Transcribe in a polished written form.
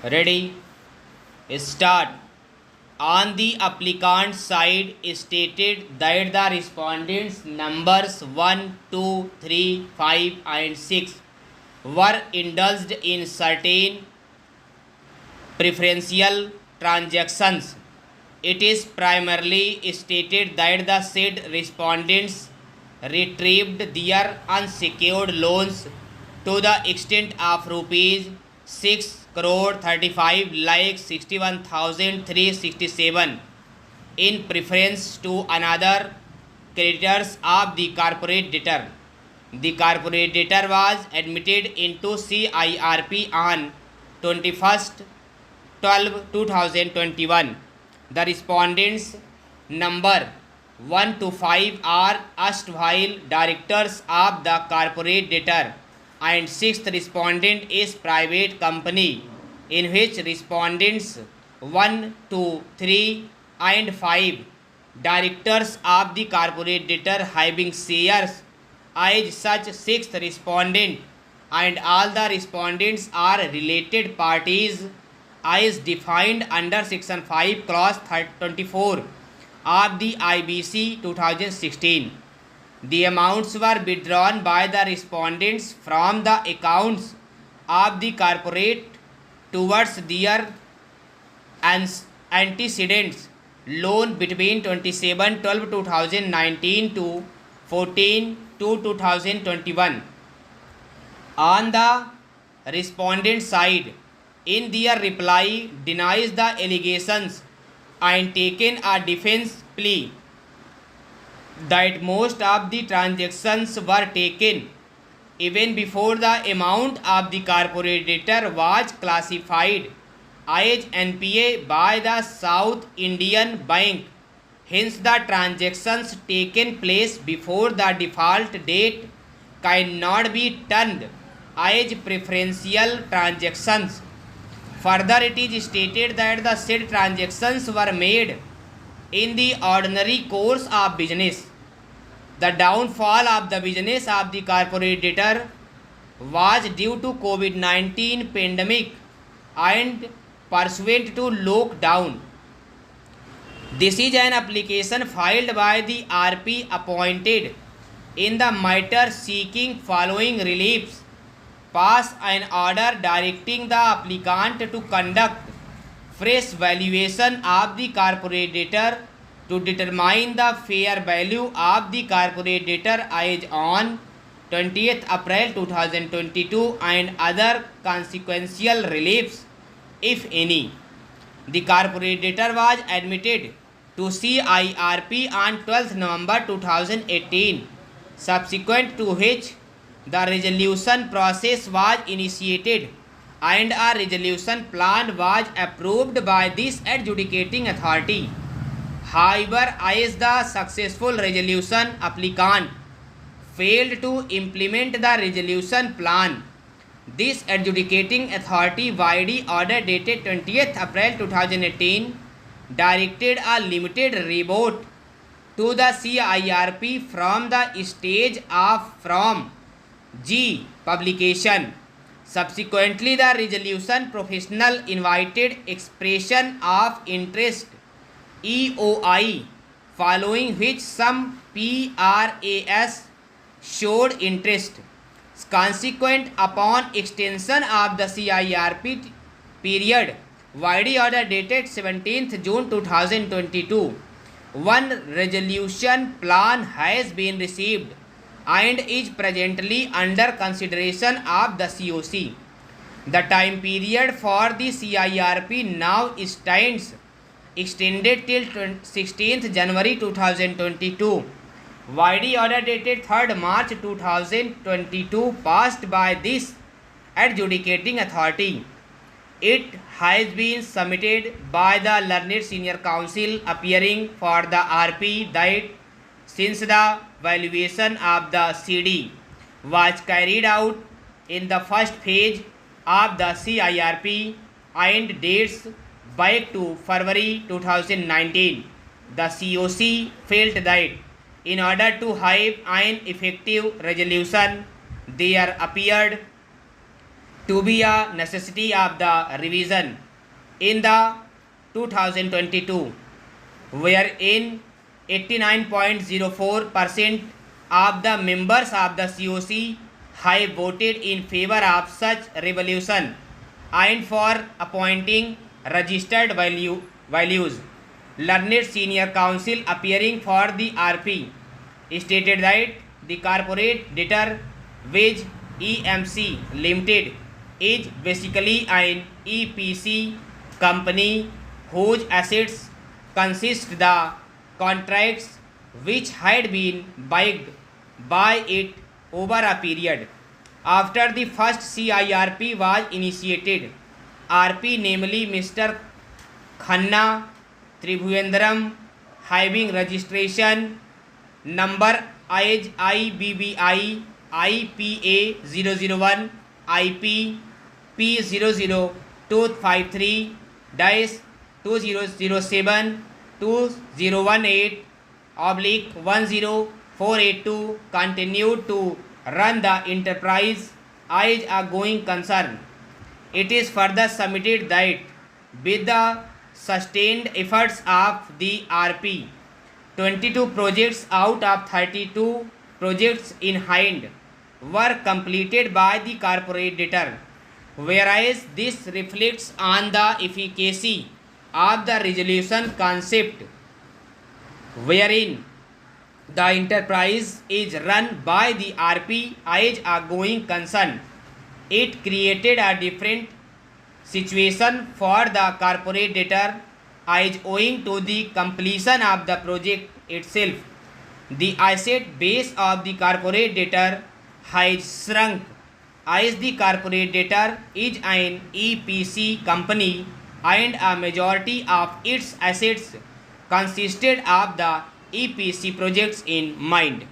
Ready? Start. On the applicant side stated that the respondents numbers 1, 2, 3, 5 and 6 were indulged in certain preferential transactions. It is primarily stated that the said respondents retrieved their unsecured loans to the extent of rupees 6 crore 35 lakh 61,367 in preference to another creditors of the corporate debtor. The corporate debtor was admitted into CIRP on 21st 12/2021. The respondents number 1 to 5 are erstwhile directors of the corporate debtor, and sixth respondent is private company in which respondents 1, 2, 3 and 5 directors of the corporate debtor having shares as such sixth respondent, and all the respondents are related parties as defined under section 5 clause 24 of the IBC 2016. The amounts were withdrawn by the respondents from the accounts of the corporate towards their antecedents loan between 27/12/2019 to 14/2/2021. On the respondent side, in their reply, denies the allegations and taken a defense plea that most of the transactions were taken even before the amount of the corporate debtor was classified as NPA by the South Indian Bank. Hence, the transactions taken place before the default date cannot be termed as preferential transactions. Further, it is stated that the said transactions were made in the ordinary course of business. The downfall of the business of the corporate debtor was due to COVID-19 pandemic and pursuant to lockdown. This is an application filed by the RP appointed in the matter seeking following reliefs: pass an order directing the applicant to conduct fresh valuation of the corporate debtor to determine the fair value of the corporate debtor as on 20th April 2022 and other consequential reliefs, if any. The corporate debtor was admitted to CIRP on 12th November 2018, subsequent to which the resolution process was initiated and a resolution plan was approved by this adjudicating authority. However, as the successful resolution applicant failed to implement the resolution plan, this adjudicating authority body order dated 20th April 2018 directed a limited rebate to the CIRP from the stage of from G publication. Subsequently, the resolution professional invited expression of interest EOI, following which some PRAS showed interest. Consequent upon extension of the CIRP period, YD order dated 17th June 2022, one resolution plan has been received and is presently under consideration of the COC. The time period for the CIRP now stands extended till 16th January 2022. YD order dated 3rd March 2022 passed by this adjudicating authority. It has been submitted by the learned senior counsel appearing for the RP that since the valuation of the CD was carried out in the first phase of the CIRP and dates back to February 2019, the COC felt that in order to have an effective resolution, there appeared to be a necessity of the revision in the 2022, wherein 89.04% of the members of the COC have voted in favor of such revolution and for appointing registered values. Learned Senior Counsel appearing for the RP stated that the corporate debtor which EMC Limited is basically an EPC company whose assets consist the contracts which had been backed by it over a period. After the first CIRP was initiated, RP, namely Mr. Khanna Tribhuvendaram, having registration number as IBBI IPA 001 IP P00253 2007 2018 10482 continued to run the enterprise as a going concern. It is further submitted that with the sustained efforts of the RP, 22 projects out of 32 projects in hand were completed by the corporate debtor, whereas this reflects on the efficacy of the resolution concept, wherein the enterprise is run by the RP as a going concern. It created a different situation for the corporate debtor as owing to the completion of the project itself, the asset base of the corporate debtor has shrunk as the corporate debtor is an EPC company and a majority of its assets consisted of the EPC projects in mind.